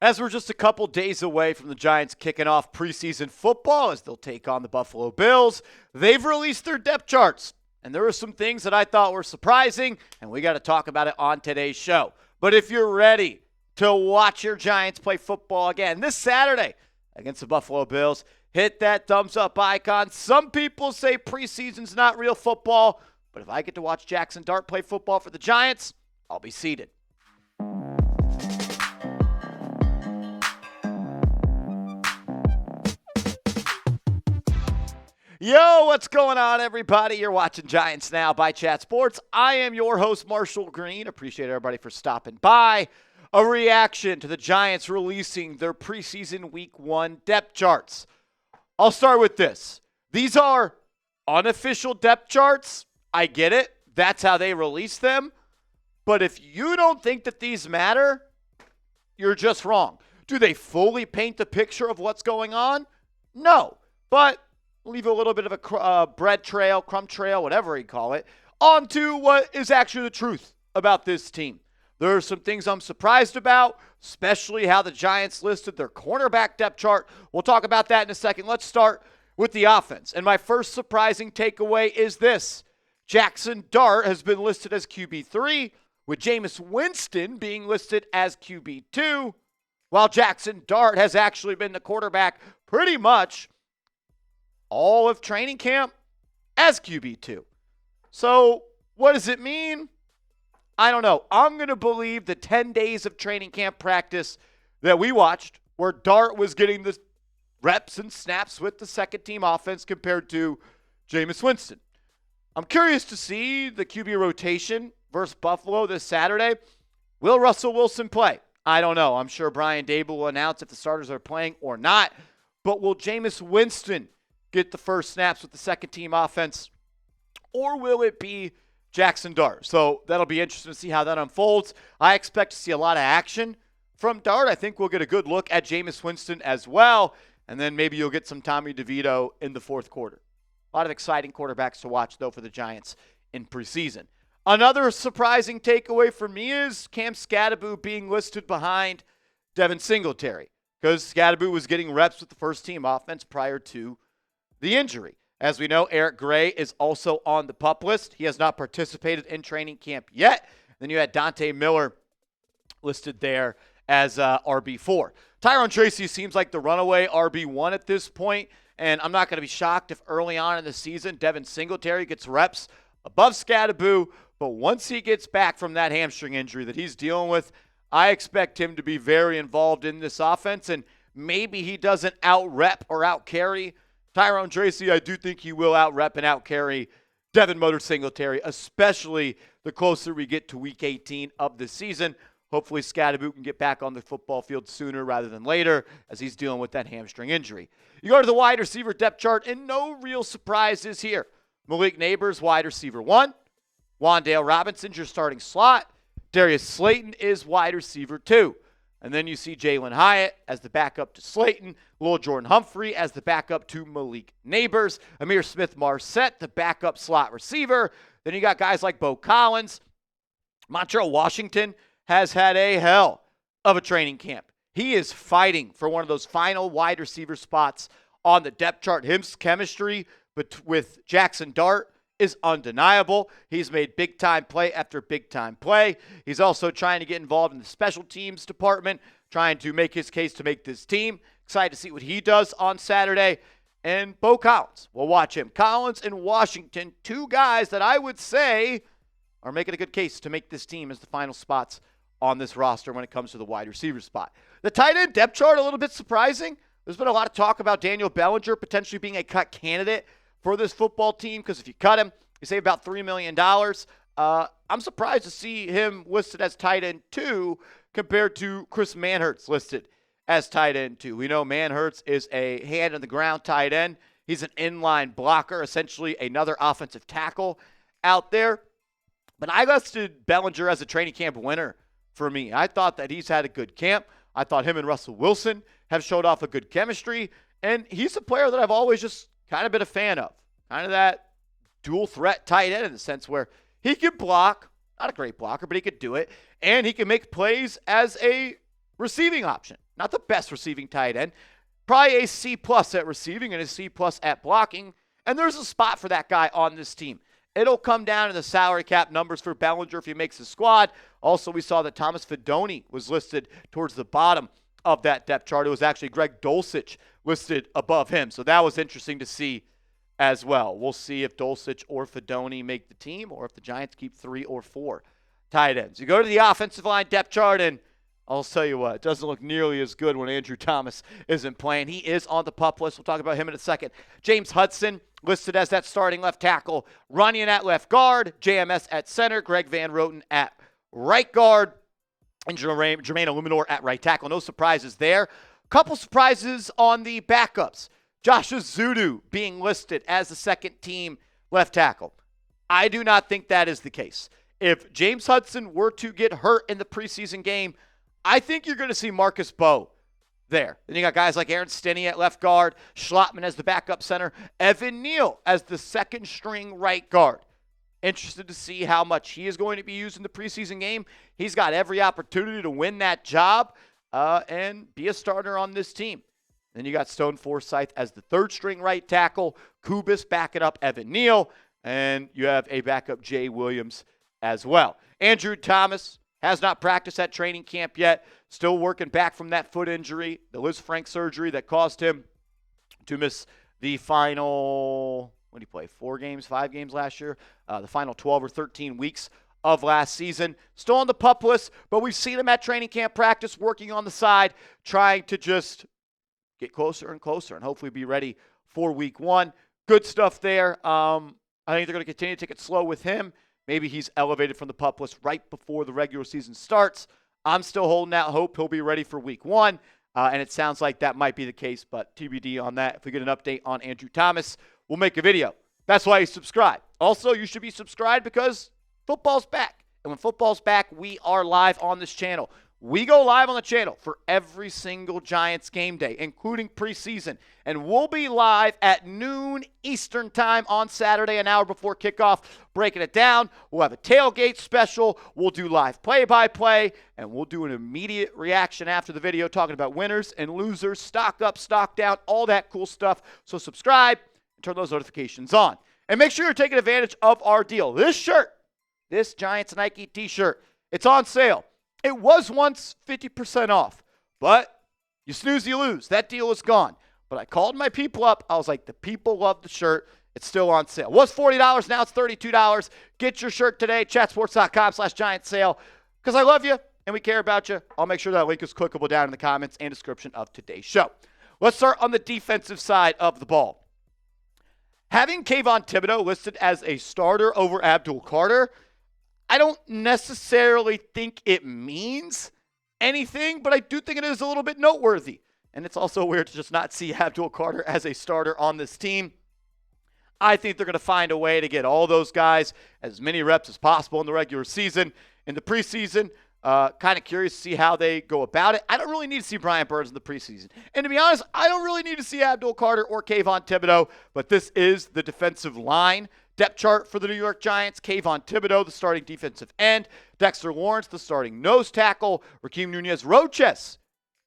As we're just a couple days away from the Giants kicking off preseason football as they'll take on the Buffalo Bills, they've released their depth charts. And there were some things that I thought were surprising, and we got to talk about it on today's show. But if you're ready to watch your Giants play football again this Saturday against the Buffalo Bills, hit that thumbs up icon. Some people say preseason's not real football, but if I get to watch Jaxson Dart play football for the Giants, I'll be seated. Yo, what's going on, everybody? You're watching Giants Now by Chat Sports. I am your host, Marshall Green. Appreciate everybody for stopping by. A reaction to the Giants releasing their preseason week 1 depth charts. I'll start with this. These are unofficial depth charts. I get it. That's how they release them. But if you don't think that these matter, you're just wrong. Do they fully paint the picture of what's going on? No. But leave a little bit of a bread trail, crumb trail, whatever you call it, onto what is actually the truth about this team. There are some things I'm surprised about, especially how the Giants listed their cornerback depth chart. We'll talk about that in a second. Let's start with the offense. And my first surprising takeaway is this. Jaxson Dart has been listed as QB3, with Jameis Winston being listed as QB2, while Jaxson Dart has actually been the quarterback pretty much all of training camp as QB2. So what does it mean? I don't know. I'm going to believe the 10 days of training camp practice that we watched where Dart was getting the reps and snaps with the second team offense compared to Jameis Winston. I'm curious to see the QB rotation versus Buffalo this Saturday. Will Russell Wilson play? I don't know. I'm sure Brian Dable will announce if the starters are playing or not. But will Jameis Winston get the first snaps with the second team offense, or will it be Jaxson Dart? So that'll be interesting to see how that unfolds. I expect to see a lot of action from Dart. I think we'll get a good look at Jameis Winston as well, and then maybe you'll get some Tommy DeVito in the fourth quarter. A lot of exciting quarterbacks to watch, though, for the Giants in preseason. Another surprising takeaway for me is Cam Skattebo being listed behind Devin Singletary, because Skattebo was getting reps with the first team offense prior to the injury. As we know, Eric Gray is also on the PUP list. He has not participated in training camp yet. Then you had Dante Miller listed there as RB4. Tyrone Tracy seems like the runaway RB1 at this point, and I'm not going to be shocked if early on in the season Devin Singletary gets reps above Skattebo, but once he gets back from that hamstring injury that he's dealing with, I expect him to be very involved in this offense, and maybe he doesn't out-rep or out-carry Tyrone Tracy. I do think he will out-rep and out-carry Devin Motor Singletary, especially the closer we get to Week 18 of the season. Hopefully Skattebo can get back on the football field sooner rather than later as he's dealing with that hamstring injury. You go to the wide receiver depth chart, and no real surprises here. Malik Nabers, wide receiver 1. Wan'Dale Robinson's your starting slot. Darius Slayton is wide receiver 2. And then you see Jalen Hyatt as the backup to Slayton, Lil Jordan Humphrey as the backup to Malik Nabers, Amir Smith-Marsette, the backup slot receiver. Then you got guys like Bo Collins. Montreal Washington has had a hell of a training camp. He is fighting for one of those final wide receiver spots on the depth chart. His chemistry with Jaxson Dart is undeniable. He's made big-time play after big-time play. He's also trying to get involved in the special teams department, trying to make his case to make this team. Excited to see what he does on Saturday. And Bo Collins, we'll watch him. Collins and Washington, two guys that I would say are making a good case to make this team as the final spots on this roster when it comes to the wide receiver spot. The tight end depth chart, a little bit surprising. There's been a lot of talk about Daniel Bellinger potentially being a cut candidate for this football team, because if you cut him, you save about $3 million. I'm surprised to see him listed as tight end 2 compared to Chris Manhertz listed as tight end 2. We know Manhertz is a hand-on-the-ground tight end. He's an inline blocker, essentially another offensive tackle out there. But I listed Bellinger as a training camp winner for me. I thought that he's had a good camp. I thought him and Russell Wilson have showed off a good chemistry. And he's a player that I've always just kind of been a fan of. Kind of that dual threat tight end in the sense where he can block, not a great blocker, but he could do it. And he can make plays as a receiving option. not the best receiving tight end. Probably a C+ at receiving and a C+ at blocking. And there's a spot for that guy on this team. It'll come down to the salary cap numbers for Bellinger if he makes the squad. Also, we saw that Thomas Fidone was listed towards the bottom of that depth chart. It was actually Greg Dulcich listed above him. So that was interesting to see as well. We'll see if Dulcich or Fidone make the team or if the Giants keep 3 or 4 tight ends. You go to the offensive line depth chart, and I'll tell you what, it doesn't look nearly as good when Andrew Thomas isn't playing. He is on the PUP list. We'll talk about him in a second. James Hudson listed as that starting left tackle. Runyon at left guard. JMS at center. Greg Van Roten at right guard. And Jermaine Illuminor at right tackle. No surprises there. Couple surprises on the backups. Josh Ezeudu being listed as the second team left tackle. I do not think that is the case. If James Hudson were to get hurt in the preseason game, I think you're going to see Marcus Bowe there. Then you got guys like Aaron Stinney at left guard, Schlottman as the backup center, Evan Neal as the second string right guard. Interested to see how much he is going to be used in the preseason game. He's got every opportunity to win that job and be a starter on this team. Then you got Stone Forsythe as the third string right tackle, Kubis backing up Evan Neal, and you have a backup Jay Williams as well. Andrew Thomas has not practiced at training camp yet, still working back from that foot injury, the Liz Frank surgery that caused him to miss the final, what did he play, 4 games, 5 games last year? The final 12 or 13 weeks of last season. Still on the PUP list, but we've seen him at training camp practice, working on the side, trying to just get closer and closer and hopefully be ready for week 1. Good stuff there. I think they're going to continue to take it slow with him. Maybe he's elevated from the PUP list right before the regular season starts. I'm still holding out hope he'll be ready for week 1, and it sounds like that might be the case, but TBD on that. If we get an update on Andrew Thomas, we'll make a video. That's why you subscribe. Also, you should be subscribed because football's back. And when football's back, we are live on this channel. We go live on the channel for every single Giants game day, including preseason. And we'll be live at noon Eastern time on Saturday, an hour before kickoff, breaking it down. We'll have a tailgate special. We'll do live play-by-play, and we'll do an immediate reaction after the video talking about winners and losers, stock up, stock down, all that cool stuff. So subscribe and turn those notifications on. And make sure you're taking advantage of our deal. This shirt, this Giants Nike t-shirt, it's on sale. It was once 50% off, but you snooze, you lose. That deal is gone. But I called my people up. I was like, the people love the shirt. It's still on sale. It was $40. Now it's $32. Get your shirt today, chatsports.com/Giants sale. Because I love you and we care about you. I'll make sure that link is clickable down in the comments and description of today's show. Let's start on the defensive side of the ball. Having Kayvon Thibodeaux listed as a starter over Abdul Carter, I don't necessarily think it means anything, but I do think it is a little bit noteworthy. And it's also weird to just not see Abdul Carter as a starter on this team. I think they're going to find a way to get all those guys as many reps as possible in the regular season. In the preseason, kind of curious to see how they go about it. I don't really need to see Brian Burns in the preseason. And to be honest, I don't really need to see Abdul Carter or Kayvon Thibodeaux, but this is the defensive line depth chart for the New York Giants. Kayvon Thibodeaux, the starting defensive end. Dexter Lawrence, the starting nose tackle. Raheem Nunez-Roches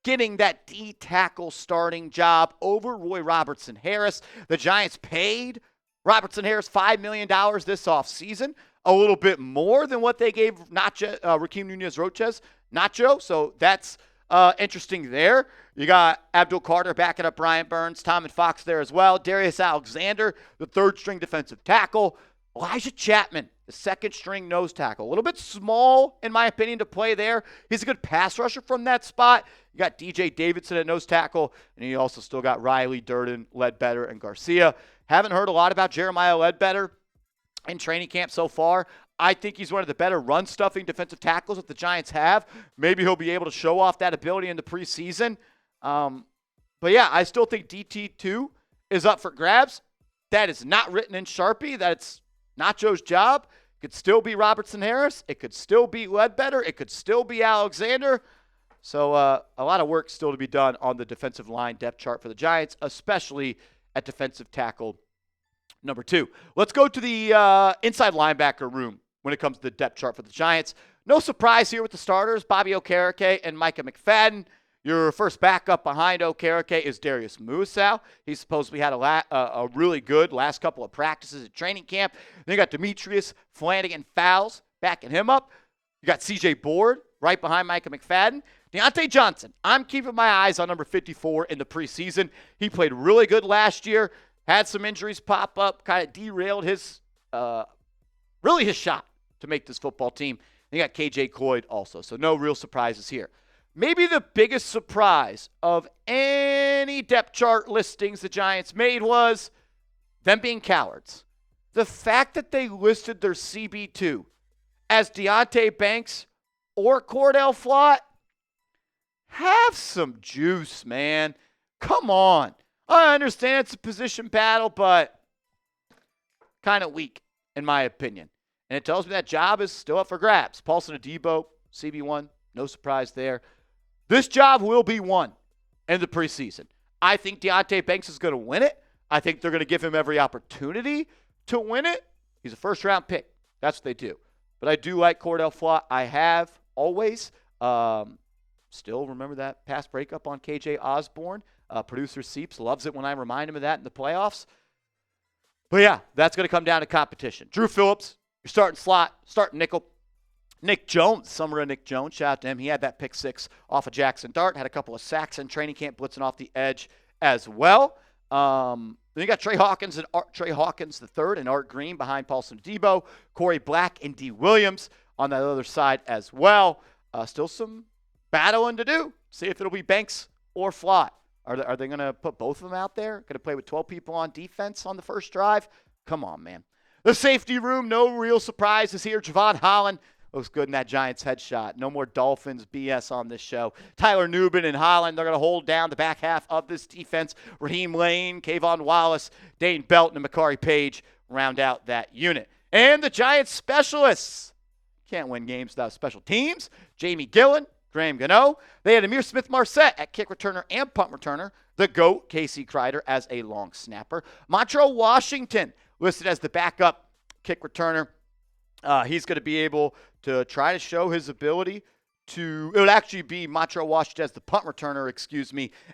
getting that D-tackle starting job over Roy Robertson-Harris. The Giants paid Robertson-Harris $5 million this offseason, a little bit more than what they gave Raheem Nunez-Roches, Nacho. So that's interesting there. You got Abdul Carter backing up Brian Burns, Tom and Fox there as well. Darius Alexander, the third string defensive tackle. Elijah Chapman, the second string nose tackle. A little bit small, in my opinion, to play there. He's a good pass rusher from that spot. You got DJ Davidson at nose tackle, and you also still got Riley, Durden, Ledbetter, and Garcia. Haven't heard a lot about Jeremiah Ledbetter in training camp so far. I think he's one of the better run-stuffing defensive tackles that the Giants have. Maybe he'll be able to show off that ability in the preseason. But yeah, I still think DT2 is up for grabs. That is not written in Sharpie. That's Nacho's job. It could still be Robertson-Harris. It could still be Ledbetter. It could still be Alexander. So a lot of work still to be done on the defensive line depth chart for the Giants, especially at defensive tackle number 2. Let's go to the inside linebacker room when it comes to the depth chart for the Giants. No surprise here with the starters, Bobby Okereke and Micah McFadden. Your first backup behind Okereke is Darius Musow. He supposedly had a really good last couple of practices at training camp. Then you got Demetrius Flanagan-Fowles backing him up. You got C.J. Board right behind Micah McFadden. Deontay Johnson, I'm keeping my eyes on number 54 in the preseason. He played really good last year, had some injuries pop up, kind of derailed his shot to make this football team. And you got KJ Cloyd also, so no real surprises here. Maybe the biggest surprise of any depth chart listings the Giants made was them being cowards. The fact that they listed their CB2 as Deonte Banks or Cordell Flott, have some juice, man. Come on. I understand it's a position battle, but kind of weak, in my opinion. And it tells me that job is still up for grabs. Paulson Adebo, CB1, no surprise there. This job will be won in the preseason. I think Deonte Banks is going to win it. I think they're going to give him every opportunity to win it. He's a first-round pick. That's what they do. But I do like Cordell Flott. I have always. Still remember that pass breakup on KJ Osborne. Producer Seeps loves it when I remind him of that in the playoffs. But, yeah, that's going to come down to competition. Drew Phillips, you're starting slot, starting nickel. Nick Jones, summer of Nick Jones, shout out to him. He had that pick 6 off of Jaxson Dart, had a couple of sacks in training camp, blitzing off the edge as well. Then you got Trey Hawkins III and Art Green behind Paulson Adebo, Corey Black and D. Williams on that other side as well. Still some battling to do. See if it'll be Banks or Flott. Are they going to put both of them out there? Going to play with 12 people on defense on the first drive? Come on, man. The safety room, no real surprises here. Javon Holland looks good in that Giants headshot. No more Dolphins BS on this show. Tyler Nubin and Holland, they're going to hold down the back half of this defense. Raheem Lane, Kayvon Wallace, Dane Belton, and Makari Page round out that unit. And the Giants specialists. Can't win games without special teams. Jamie Gillen, Graham Gano. They had Amir Smith-Marsette at kick returner and punt returner. The GOAT, Casey Kreider, as a long snapper. Montrell Washington listed as the backup kick returner. He's going to be able to try to show his ability to – it would actually be Montrell Washington as the punt returner,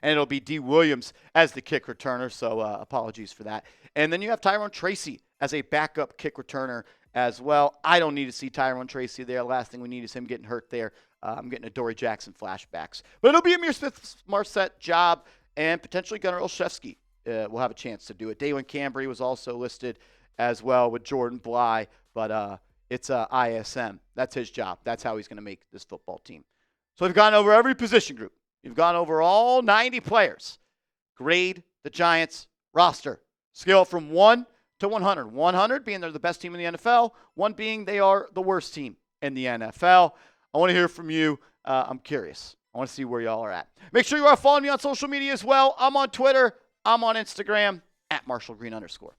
and it'll be D. Williams as the kick returner, so apologies for that. And then you have Tyrone Tracy as a backup kick returner as well. I don't need to see Tyrone Tracy there. Last thing we need is him getting hurt there. I'm getting a Dory Jackson flashbacks. But it'll be Amir Smith-Marsette job, and potentially Gunnar Olszewski will have a chance to do it. Dalen Cambry was also listed as well with Jordan Bly, but it's ISM. That's his job. That's how he's going to make this football team. So we've gone over every position group. We've gone over all 90 players. Grade the Giants roster. Scale from 1 to 100. 100 being they're the best team in the NFL. 1 being they are the worst team in the NFL. I want to hear from you. I'm curious. I want to see where y'all are at. Make sure you are following me on social media as well. I'm on Twitter. I'm on Instagram @MarshallGreen_.